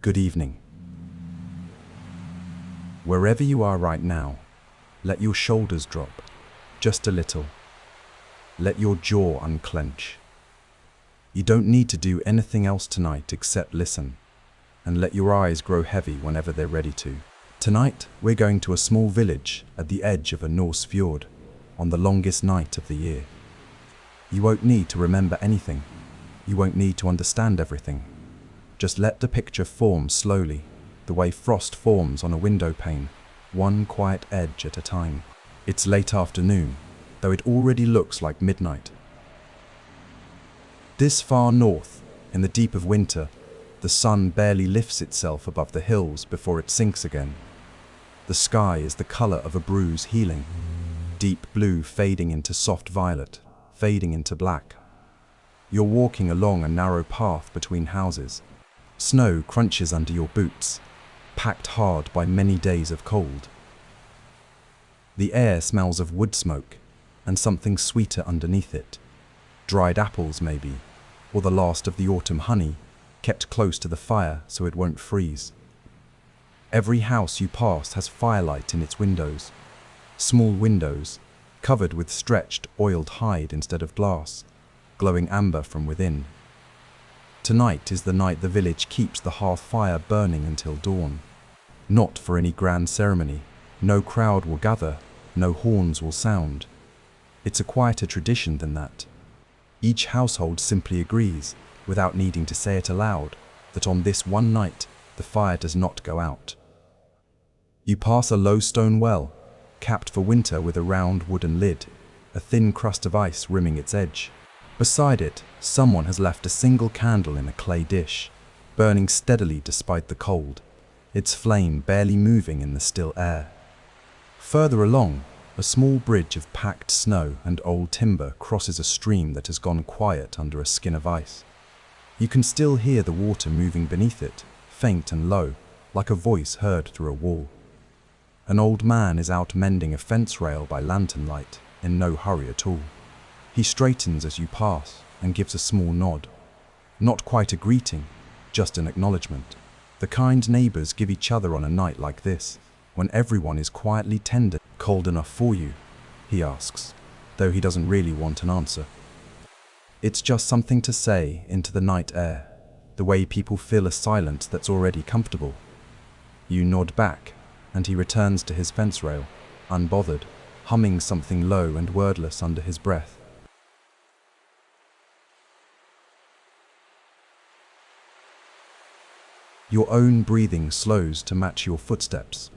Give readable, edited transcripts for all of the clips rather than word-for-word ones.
Good evening. Wherever you are right now, let your shoulders drop, just a little. Let your jaw unclench. You don't need to do anything else tonight except listen, and let your eyes grow heavy whenever they're ready to. Tonight, we're going to a small village at the edge of a Norse fjord, on the longest night of the year. You won't need to remember anything. You won't need to understand everything. Just let the picture form slowly, the way frost forms on a window pane, one quiet edge at a time. It's late afternoon, though it already looks like midnight. This far north, in the deep of winter, the sun barely lifts itself above the hills before it sinks again. The sky is the color of a bruise healing, deep blue fading into soft violet, fading into black. You're walking along a narrow path between houses. Snow crunches under your boots, packed hard by many days of cold. The air smells of wood smoke and something sweeter underneath it. Dried apples maybe, or the last of the autumn honey, kept close to the fire so it won't freeze. Every house you pass has firelight in its windows, small windows covered with stretched, oiled hide instead of glass, glowing amber from within. Tonight is the night the village keeps the hearth-fire burning until dawn. Not for any grand ceremony. No crowd will gather, no horns will sound. It's a quieter tradition than that. Each household simply agrees, without needing to say it aloud, that on this one night, the fire does not go out. You pass a low stone well, capped for winter with a round wooden lid, a thin crust of ice rimming its edge. Beside it, someone has left a single candle in a clay dish, burning steadily despite the cold, its flame barely moving in the still air. Further along, a small bridge of packed snow and old timber crosses a stream that has gone quiet under a skin of ice. You can still hear the water moving beneath it, faint and low, like a voice heard through a wall. An old man is out mending a fence rail by lantern light, in no hurry at all. He straightens as you pass and gives a small nod. Not quite a greeting, just an acknowledgement. The kind neighbors give each other on a night like this, when everyone is quietly tender. Cold enough for you? He asks, though he doesn't really want an answer. It's just something to say into the night air, the way people fill a silence that's already comfortable. You nod back, and he returns to his fence rail, unbothered, humming something low and wordless under his breath. Your own breathing slows to match your footsteps.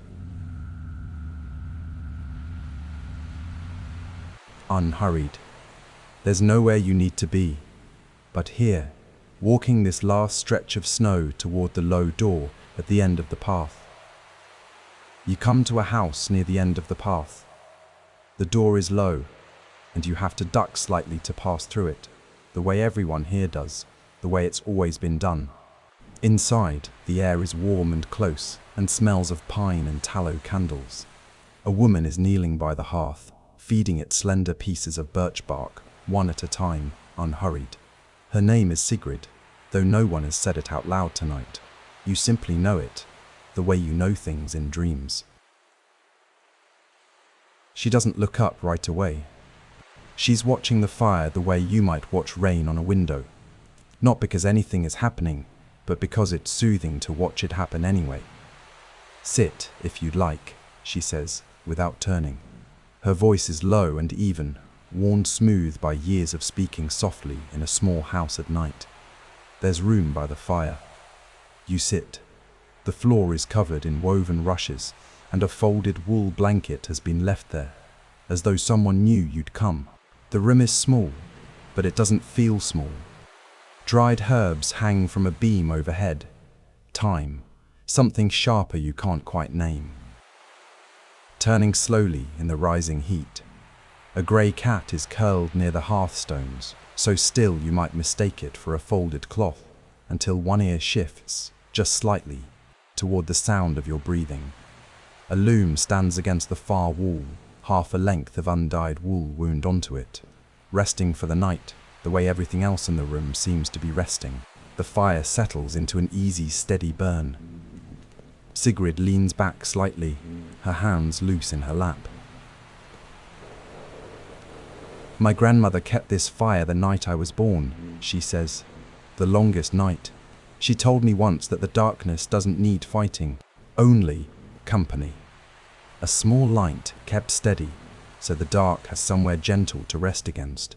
Unhurried. There's nowhere you need to be, but here, walking this last stretch of snow toward the low door at the end of the path. You come to a house near the end of the path. The door is low, and you have to duck slightly to pass through it, the way everyone here does, the way it's always been done. Inside, the air is warm and close, and smells of pine and tallow candles. A woman is kneeling by the hearth, feeding it slender pieces of birch bark, one at a time, unhurried. Her name is Sigrid, though no one has said it out loud tonight. You simply know it, the way you know things in dreams. She doesn't look up right away. She's watching the fire the way you might watch rain on a window. Not because anything is happening, but because it's soothing to watch it happen anyway. Sit, if you'd like, she says, without turning. Her voice is low and even, worn smooth by years of speaking softly in a small house at night. There's room by the fire. You sit. The floor is covered in woven rushes, and a folded wool blanket has been left there, as though someone knew you'd come. The room is small, but it doesn't feel small. Dried herbs hang from a beam overhead. Time, something sharper you can't quite name. Turning slowly in the rising heat. A grey cat is curled near the hearthstones, so still you might mistake it for a folded cloth, until one ear shifts, just slightly, toward the sound of your breathing. A loom stands against the far wall, half a length of undyed wool wound onto it, resting for the night, the way everything else in the room seems to be resting. The fire settles into an easy, steady burn. Sigrid leans back slightly, her hands loose in her lap. My grandmother kept this fire the night I was born, she says. The longest night. She told me once that the darkness doesn't need fighting, only company. A small light kept steady, so the dark has somewhere gentle to rest against.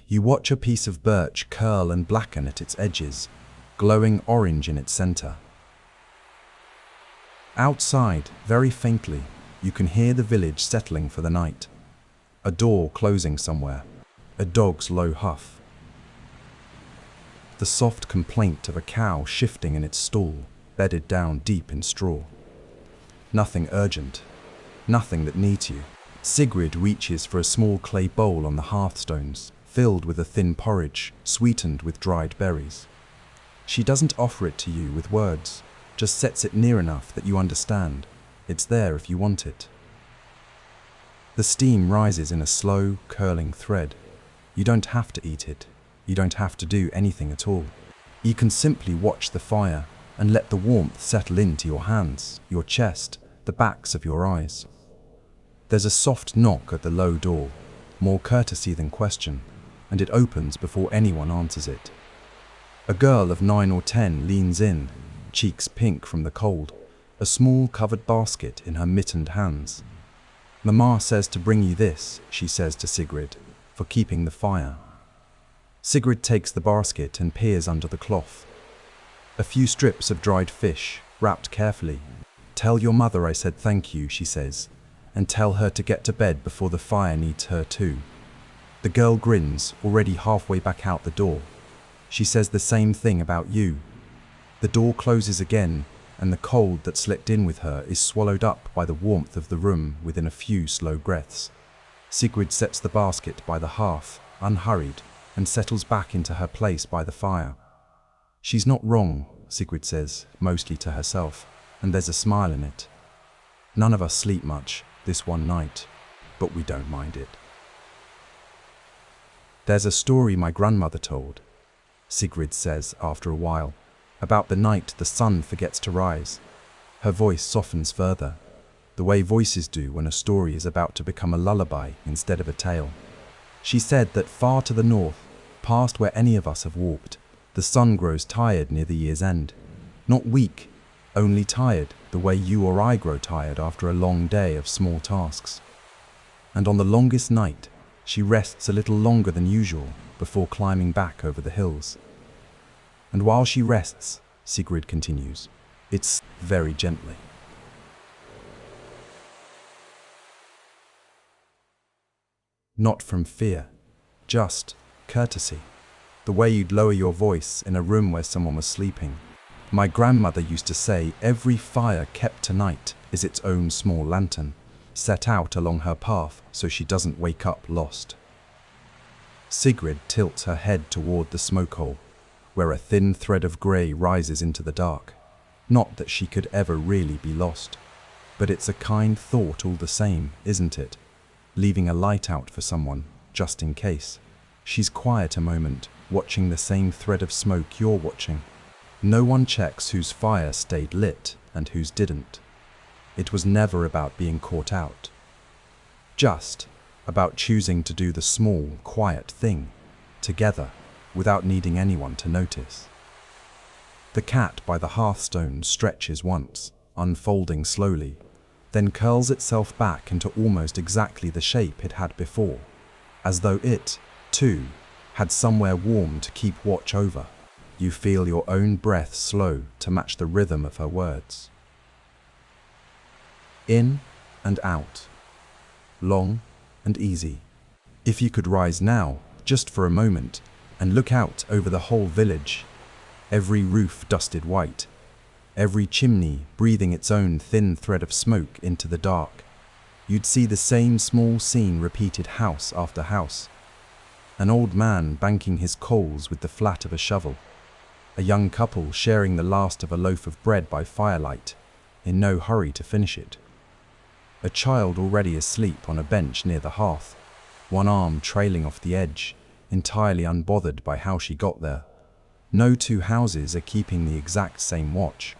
You watch a piece of birch curl and blacken at its edges, glowing orange in its center. Outside, very faintly, you can hear the village settling for the night. A door closing somewhere, a dog's low huff. The soft complaint of a cow shifting in its stall, bedded down deep in straw. Nothing urgent, nothing that needs you. Sigrid reaches for a small clay bowl on the hearthstones, filled with a thin porridge, sweetened with dried berries. She doesn't offer it to you with words, just sets it near enough that you understand. It's there if you want it. The steam rises in a slow, curling thread. You don't have to eat it. You don't have to do anything at all. You can simply watch the fire and let the warmth settle into your hands, your chest, the backs of your eyes. There's a soft knock at the low door, more courtesy than question, and it opens before anyone answers it. A girl of 9 or 10 leans in, cheeks pink from the cold, a small covered basket in her mittened hands. Mama says to bring you this, she says to Sigrid, for keeping the fire. Sigrid takes the basket and peers under the cloth. A few strips of dried fish, wrapped carefully. Tell your mother I said thank you, she says, and tell her to get to bed before the fire needs her too. The girl grins, already halfway back out the door. She says the same thing about you. The door closes again, and the cold that slipped in with her is swallowed up by the warmth of the room within a few slow breaths. Sigrid sets the basket by the hearth, unhurried, and settles back into her place by the fire. She's not wrong, Sigrid says, mostly to herself, and there's a smile in it. None of us sleep much this one night, but we don't mind it. There's a story my grandmother told, Sigrid says after a while, about the night the sun forgets to rise. Her voice softens further, the way voices do when a story is about to become a lullaby instead of a tale. She said that far to the north, past where any of us have walked, the sun grows tired near the year's end. Not weak, only tired, the way you or I grow tired after a long day of small tasks. And on the longest night, she rests a little longer than usual before climbing back over the hills. And while she rests, Sigrid continues, it's very gently. Not from fear, just courtesy. The way you'd lower your voice in a room where someone was sleeping. My grandmother used to say every fire kept tonight is its own small lantern, set out along her path so she doesn't wake up lost. Sigrid tilts her head toward the smoke hole, where a thin thread of grey rises into the dark. Not that she could ever really be lost, but it's a kind thought all the same, isn't it? Leaving a light out for someone, just in case. She's quiet a moment, watching the same thread of smoke you're watching. No one checks whose fire stayed lit and whose didn't. It was never about being caught out. Just about choosing to do the small, quiet thing, together, without needing anyone to notice. The cat by the hearthstone stretches once, unfolding slowly, then curls itself back into almost exactly the shape it had before, as though it, too, had somewhere warm to keep watch over. You feel your own breath slow to match the rhythm of her words. In and out, long and easy. If you could rise now, just for a moment, and look out over the whole village, every roof dusted white, every chimney breathing its own thin thread of smoke into the dark, you'd see the same small scene repeated house after house. An old man banking his coals with the flat of a shovel, a young couple sharing the last of a loaf of bread by firelight, in no hurry to finish it, a child already asleep on a bench near the hearth, one arm trailing off the edge, entirely unbothered by how she got there. No two houses are keeping the exact same watch.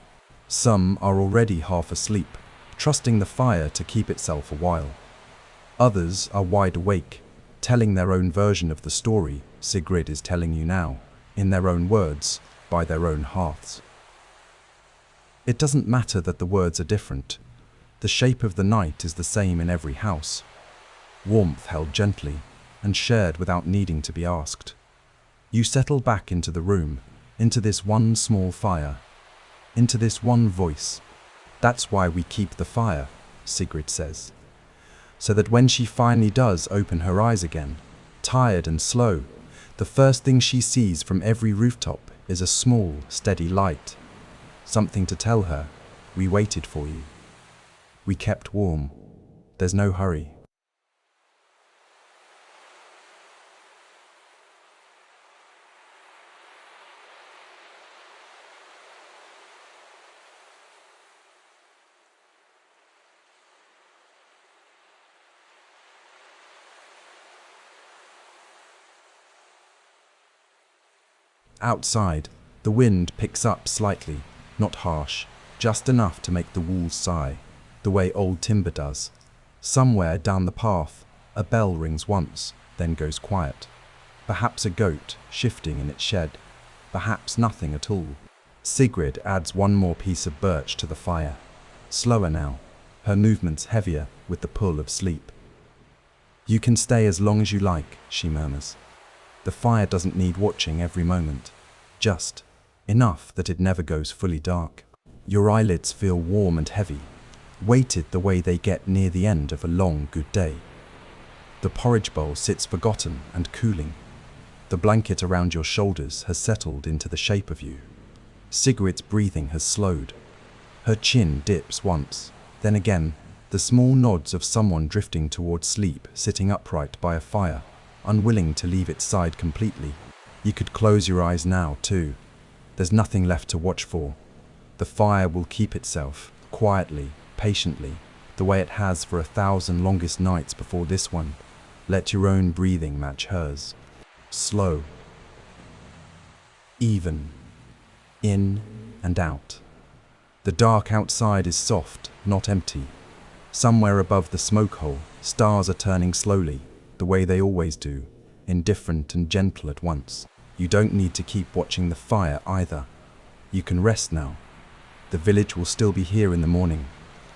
Some are already half asleep, trusting the fire to keep itself a while. Others are wide awake, telling their own version of the story Sigrid is telling you now, in their own words, by their own hearths. It doesn't matter that the words are different. The shape of the night is the same in every house. Warmth held gently and shared without needing to be asked. You settle back into the room, into this one small fire, into this one voice. That's why we keep the fire, Sigrid says. So that when she finally does open her eyes again, tired and slow, the first thing she sees from every rooftop is a small, steady light. Something to tell her, we waited for you. We kept warm. There's no hurry. Outside, the wind picks up slightly, not harsh, just enough to make the walls sigh, the way old timber does. Somewhere down the path, a bell rings once, then goes quiet. Perhaps a goat shifting in its shed, perhaps nothing at all. Sigrid adds one more piece of birch to the fire. Slower now, her movements heavier with the pull of sleep. You can stay as long as you like, she murmurs. The fire doesn't need watching every moment, just enough that it never goes fully dark. Your eyelids feel warm and heavy, weighted the way they get near the end of a long, good day. The porridge bowl sits forgotten and cooling. The blanket around your shoulders has settled into the shape of you. Sigrid's breathing has slowed. Her chin dips once, then again, the small nods of someone drifting towards sleep, sitting upright by a fire, unwilling to leave its side completely. You could close your eyes now, too. There's nothing left to watch for. The fire will keep itself, quietly, patiently, the way it has for 1,000 longest nights before this one. Let your own breathing match hers. Slow. Even. In and out. The dark outside is soft, not empty. Somewhere above the smoke hole, stars are turning slowly, the way they always do, indifferent and gentle at once. You don't need to keep watching the fire either. You can rest now. The village will still be here in the morning.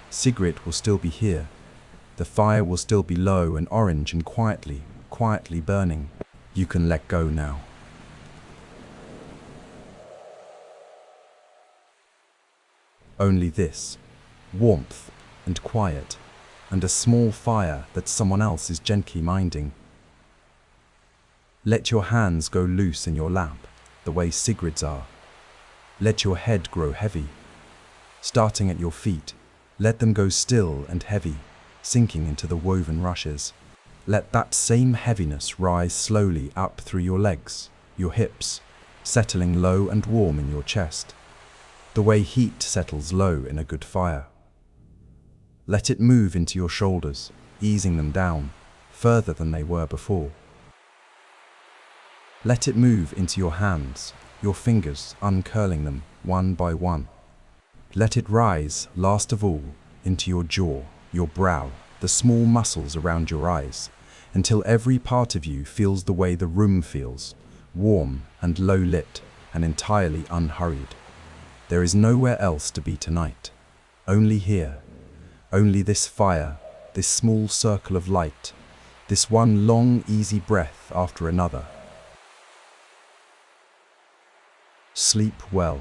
Sigrid will still be here. The fire will still be low and orange and quietly burning. You can let go now. Only this, warmth and quiet, and a small fire that someone else is gently minding. Let your hands go loose in your lap, the way Sigrid's are. Let your head grow heavy. Starting at your feet, let them go still and heavy, sinking into the woven rushes. Let that same heaviness rise slowly up through your legs, your hips, settling low and warm in your chest, the way heat settles low in a good fire. Let it move into your shoulders, easing them down, further than they were before. Let it move into your hands, your fingers uncurling them one by one. Let it rise, last of all, into your jaw, your brow, the small muscles around your eyes, until every part of you feels the way the room feels, warm and low-lit and entirely unhurried. There is nowhere else to be tonight, only here. Only this fire, this small circle of light, this one long, easy breath after another. Sleep well.